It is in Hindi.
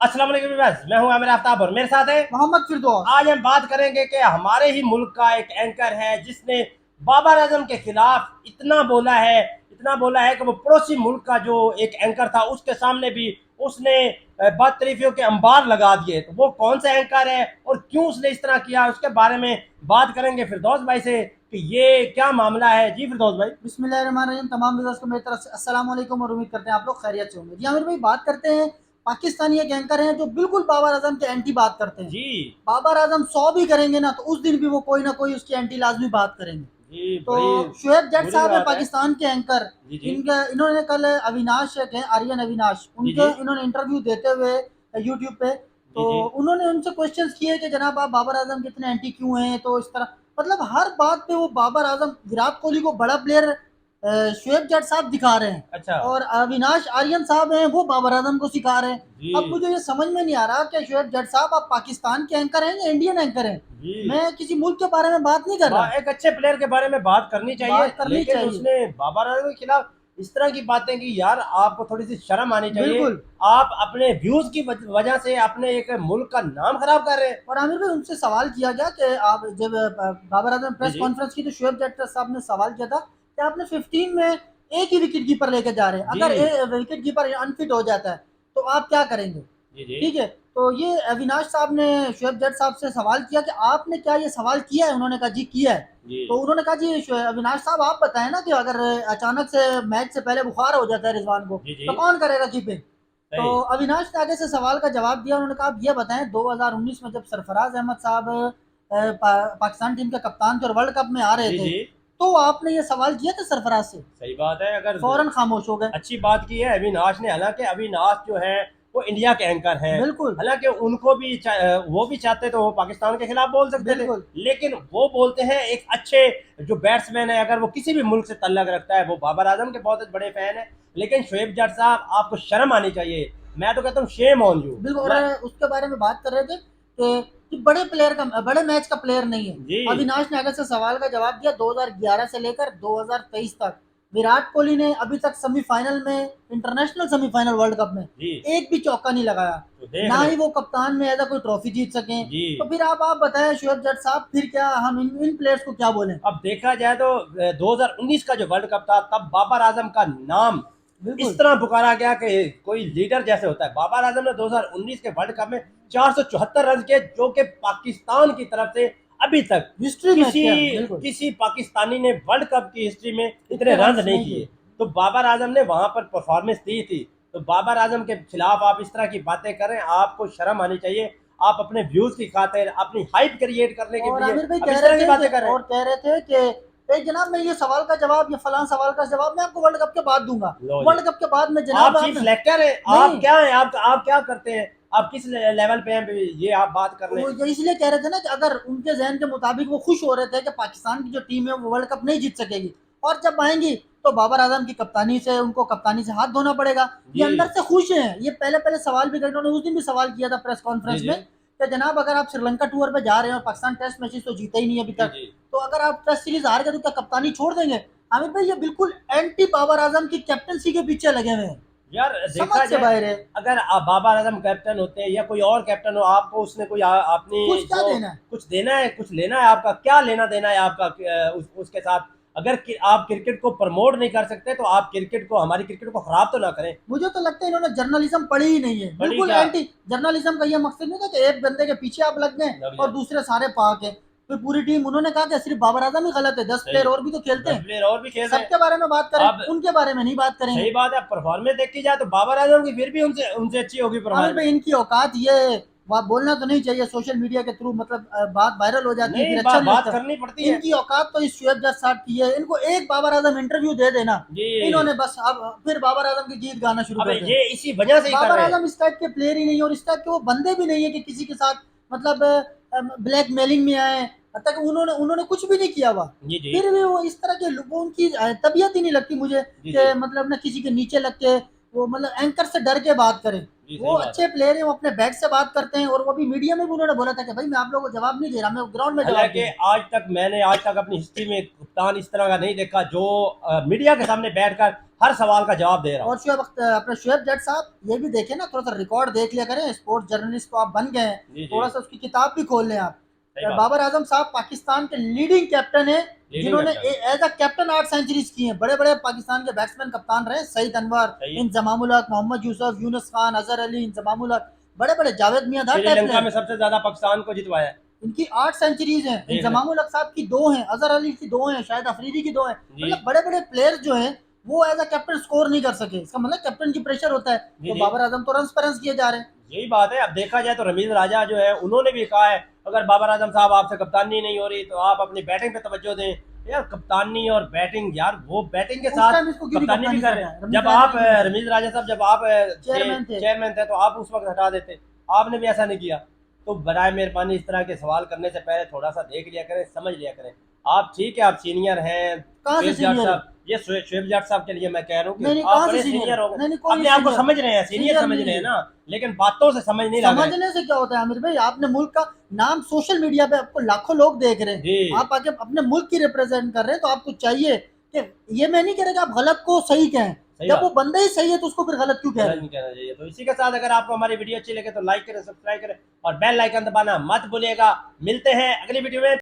अस्सलाम वालेकुम व्यूअर्स, मैं हूं आमिर आफ्ताब और मेरे साथ है मोहम्मद फिरदौस। आज हम बात करेंगे कि हमारे ही मुल्क का एक एंकर है जिसने बाबर आजम के खिलाफ इतना बोला है कि वो पड़ोसी मुल्क का जो एक एंकर था उसके सामने भी उसने बदतरीफियों के अंबार लगा दिए। तो वो कौन सा एंकर है और क्यों उसने इस तरह किया, उसके बारे में बात करेंगे फिरदौस भाई से कि ये क्या मामला है। जी फिरदौस भाई। बिस्मिल्लाहिर्रहमानिर्रहीम। तमाम व्यूअर्स को मेरी तरफ से अस्सलाम वालेकुम और उम्मीद करते हैं आप लोग खैरियत से होंगे। जी आमिर भाई, बात करते हैं पाकिस्तानी एक एंकर हैं जो बिल्कुल बाबर आजम के एंटी बात करते हैं। जी बाबर आजम 100 भी करेंगे ना तो उस दिन भी वो कोई ना कोई उसकी एंटी लाजमी बात करेंगे। जी तो बड़ी शुएब जट बुरी साहब है बात है। पाकिस्तान के एंकर। जी जी इन्होंने कल अविनाश एक हैं, आर्यन अविनाश, जी जी उनके इन्होंने इंटरव्यू देते हुए यूट्यूब पे, जी तो जी उन्होंने उनसे क्वेश्चंस किए कि जनाब आप बाबर आजम के इतने एंटी क्यों हैं। तो इस तरह मतलब हर बात पे वो बाबर आजम, विराट कोहली को बड़ा प्लेयर शुएब जट साहब दिखा रहे हैं अच्छा। और अविनाश आर्यन साहब हैं वो बाबर आजम को सिखा रहे हैं। जी अब मुझे ये समझ में नहीं आ रहा कि शुएब जट साहब आप पाकिस्तान के एंकर हैं या इंडियन एंकर हैं। जी मैं किसी मुल्क के बारे में बात नहीं कर रहा, एक अच्छे प्लेयर के बारे में बात करनी चाहिए, बात करनी लेकिन चाहिए। उसने बाबर आजम के खिलाफ इस तरह की बातें की। यार आपको थोड़ी सी शर्म आनी चाहिए। बिल्कुल। आप अपने व्यूज की वजह से अपने एक मुल्क का नाम खराब कर रहे हैं। और आमिर भाई, उनसे सवाल किया गया कि आप जब बाबर आजम जी प्रेस जी कॉन्फ्रेंस की तो शुएब जट्टर साहब ने सवाल किया था कि आपने 15 में एक ही विकेट कीपर लेके जा रहे हैं, जी अगर विकेट कीपर अनफिट हो जाता है तो आप क्या करेंगे। जी जी ठीक है। तो ये अविनाश साहब ने शुएब जट साहब से सवाल किया कि आपने क्या ये सवाल किया है। उन्होंने कहा जी किया है। जी तो उन्होंने कहा जी अविनाश साहब आप बताएं ना कि अगर अचानक से मैच से पहले बुखार हो जाता है रिजवान को जी जी तो कौन करेगा कीपिंग। तो सही। अविनाश ने आगे से सवाल का जवाब दिया। उन्होंने कहा आप ये बताएं 2019 में जब सरफराज अहमद साहब पाकिस्तान टीम के कप्तान थे और वर्ल्ड कप में आ रहे जी थे जी तो आपने ये सवाल किया था सरफराज से। सही बात है। अगर फौरन खामोश हो गए। अच्छी बात की है अविनाश ने। हालांकि अविनाश जो है वो इंडिया के एंकर हैं। बिल्कुल हालांकि उनको भी वो भी चाहते तो वो पाकिस्तान के खिलाफ बोल सकते थे, बिल्कुल। लेकिन वो बोलते हैं एक अच्छे जो बैट्समैन है, अगर वो किसी भी मुल्क से तल्लक रखता है। वो बाबर आजम के बहुत बड़े फैन है। लेकिन शुएब जट साहब आपको शर्म आनी चाहिए। मैं तो कहता हूँ शेम ऑन यू। बिल्कुल। और मैं उसके बारे में बात कर रहे थे कि बड़े प्लेयर का, बड़े मैच का प्लेयर नहीं है। जी अविनाश ने आगे से सवाल का जवाब दिया। 2011 से लेकर 2023 तक विराट कोहली ने अभी तक सेमीफाइनल में, इंटरनेशनल सेमीफाइनल वर्ल्ड कप में जी एक भी चौका नहीं लगाया। तो देख ना ले। ही वो कप्तान में ऐसा कोई ट्रॉफी जीत सके। जी तो फिर आप बताएं शुएब जट साहब, फिर क्या हम इन प्लेयर्स को क्या बोलें। अब देखा जाए तो 2019 का जो वर्ल्ड कप था तब बाबर आजम का नाम इस बिल्कुल। तरह पुकारा गया कि कोई लीडर जैसे होता है। बाबर आजम ने 2019 के वर्ल्ड कप में 474 रन किए, जो कि पाकिस्तान की तरफ से अभी तक हिस्ट्री में किसी क्या, बिल्कुल किसी पाकिस्तानी ने वर्ल्ड कप की हिस्ट्री में इतने इतने रन रन नहीं नहीं किए। किए। तो बाबर आजम ने वहां पर परफॉर्मेंस दी थी। तो बाबर आजम के खिलाफ आप इस तरह की बातें करें, आपको शर्म आनी चाहिए। आप अपने व्यूज की खातिर, अपनी हाइप क्रिएट करने के और लिए आमिर भाई अब कह इस रहे तरह की थे कि, बातें कर रहे हैं। और कह रहे थे कि जनाब मैं ये सवाल का जवाब, ये फलां सवाल का जवाब मैं आपको वर्ल्ड कप के बाद दूंगा। लो जी। वर्ल्ड कप के बाद में जनाब आप आप चीफ सेलेक्टर हैं। आप नहीं। क्या हैं, आप क्या करते हैं, आप किस लेवल पे हैं, ये आप बात कर रहे वो हैं। ये इसलिए कह रहे थे ना कि अगर उनके जहन के मुताबिक वो खुश हो रहे थे कि पाकिस्तान की जो टीम है वो वर्ल्ड कप नहीं जीत सकेगी और जब आएंगी तो बाबर आजम की कप्तानी से, उनको कप्तानी से हाथ धोना पड़ेगा। ये जी अंदर से खुश हैं। ये पहले पहले सवाल भी कर, इन्होंने उस दिन भी सवाल किया था प्रेस जी कॉन्फ्रेंस जी में कि जनाब अगर आप श्रीलंका टूर पे जा रहे हैं और पाकिस्तान टेस्ट मैचेस तो जीते ही नहीं अभी जी तक, जी तो अगर आप टेस्ट सीरीज हार गए तो क्या कप्तानी छोड़ देंगे। आमिर भाई ये बिल्कुल एंटी बाबर आजम की कैप्टनसी के पीछे लगे हुए हैं। यार समझ देखा से जाए, बाहर है। अगर आप बाबर आजम कैप्टन होते हैं या कोई और कैप्टन हो, आपको उसने कोई अपनी कुछ क्या जो देना है। कुछ देना है, कुछ लेना है, आपका क्या लेना देना है आपका उसके साथ। अगर आप क्रिकेट को प्रमोट नहीं कर सकते तो आप क्रिकेट को, हमारी क्रिकेट को खराब तो ना करें। मुझे तो लगता है इन्होंने जर्नलिज्म पढ़ी ही नहीं है। बड़ी बिल्कुल क्या एंटी जर्नलिज्म का ये मकसद नहीं था कि एक बंदे के पीछे आप लग गए लग और जाए। दूसरे सारे पाक है। फिर पूरी टीम, उन्होंने कहा कि सिर्फ बाबर आजम ही गलत है, 10 सही। प्लेयर और भी तो खेलते 10 हैं। प्लेयर और भी खेल रहे हैं। सबके बारे में बात करें, अब उनके बारे में नहीं बात करेंगे। सही बात है, परफॉर्मेंस देखी जाए तो बाबर आजम की फिर भी उनसे उनसे अच्छी होगी आमिर परफॉर्मेंस। भाई इनकी औकात ये, बोलना तो नहीं चाहिए सोशल मीडिया के थ्रू, मतलब बात वायरल हो जाती है फिर नहीं, अच्छा नहीं बात लगता। करनी पड़ती है। इनकी औकात तो इस शुएब जट साहब की है। इनको एक बाबर आजम इंटरव्यू दे देना, जी। इन्होंने बस अब फिर बाबर आजम के गीत गाना शुरू अब कर देना। ये इसी वजह से ही कर बाबर रहे हैं। आजम इस टाइप के प्लेयर ही नहीं है और इस टाइप के वो बंदे भी नहीं है कि किसी के साथ मतलब ब्लैकमेलिंग में आए। तक उन्होंने उन्होंने कुछ भी नहीं किया हुआ। जी जी फिर भी वो इस तरह के लोगों, उनकी तबीयत ही नहीं लगती मुझे जी जी कि मतलब ना किसी के नीचे लग के वो मतलब एंकर से डर के बात करें। जी, वो सही बात अच्छे प्लेयर हैं, वो अपने बैट से बात करते हैं, और वो भी मीडिया में भी उन्होंने बोला था कि भाई मैं आप लोगों को जवाब नहीं दे रहा, मैं ग्राउंड में जवाब हालांकि दूंगा। आज तक अपनी हिस्ट्री में कप्तान इस तरह का नहीं देखा जो मीडिया के सामने बैठकर हर सवाल का जवाब दे रहा हो। और शुएब अपने शुएब जट साहब ये भी देखें ना, थोड़ा सा रिकॉर्ड देख लिया करें, स्पोर्ट्स जर्नलिस्ट तो आप बन गए हैं, जी जी, थोड़ा सा उसकी किताब भी खोल लें आप। सही बात बाबर आजम साहब पाकिस्तान के लीडिंग कैप्टन है, लीडिंग जिन्होंने captain as a captain 8 centuries की हैं। बड़े बड़े पाकिस्तान के बैट्समैन कप्तान रहे, सईद अनवर, सही है। इंजमामुल हक, मोहम्मद यूसुफ, यूनुस खान, अजहर अली, इंजमामुल हक, बड़े बड़े जावेद मियांदाद टाइप श्रीलंका में प्लेयर। सबसे ज्यादा पाकिस्तान को जितवाया है। इनकी 8 सेंचुरीज हैं, देख रहे इंजमामुल हक साहब की 2 हैं, अजहर अली की 2 हैं, शायद अफरीदी की 2 हैं। जी मतलब बड़े बड़े प्लेयर जो हैं वो एज अ कैप्टन स्कोर नहीं कर सके, इसका मतलब कैप्टन की प्रेशर होता है। जी तो जी, बाबर आजम तो रन पर रन किए जा रहे हैं। यही बात है। अब देखा जाए तो रमीज राजा जो है उन्होंने भी कहा है अगर बाबर आजम साहब आपसे कप्तानी नहीं हो रही तो आप अपनी बैटिंग पे तवज्जो दें। यार कप्तानी और बैटिंग, यार वो बैटिंग के उस साथ टाइम इसको क्यों नहीं कप्तानी भी कप्तानी कर से रहे हटाया? हैं। जब आप रमीज राजा साहब जब आप चेयरमैन थे। चेयरमैन थे तो आप उस वक्त हटा देते, आपने भी ऐसा नहीं किया। तो बराए मेहरबानी इस तरह के सवाल करने से पहले थोड़ा सा देख लिया करें, समझ लिया करें। आप ठीक है, आप सीनियर हैं कहाँ से शुएब जाट सीनियर है? साहब, ये शुएब जाट साहब के लिए मैं कह रहा हूँ नहीं कि नहीं, आप कहाँ से बड़े सीनियर सीनियर है? हो गए, नहीं नहीं, कोई अपने आप को सीनियर समझ रहे हैं, सीनियर सीनियर समझ नहीं रहे हैं है। ना, लेकिन बातों से समझ नहीं लग रहा है। समझने से क्या होता है आमिर भाई, आपने मुल्क का नाम सोशल मीडिया पे आपको लाखों लोग देख रहे हैं, जी, आप आके अपने मुल्क की रिप्रेजेंट कर रहे हैं, तो आपको चाहिए कि ये मैं नहीं कह रहा कि आप गलत को सही कहें, सही जब वो बात, बंदा ही सही है तो उसको फिर गलत क्यों कह गलत रहे हैं? नहीं कहना चाहिए। तो इसी के साथ अगर आपको हमारी वीडियो अच्छी लगे तो लाइक करें, सब्सक्राइब करें और बेल आइकन दबाना मत भूलिएगा। मिलते हैं अगली वीडियो में।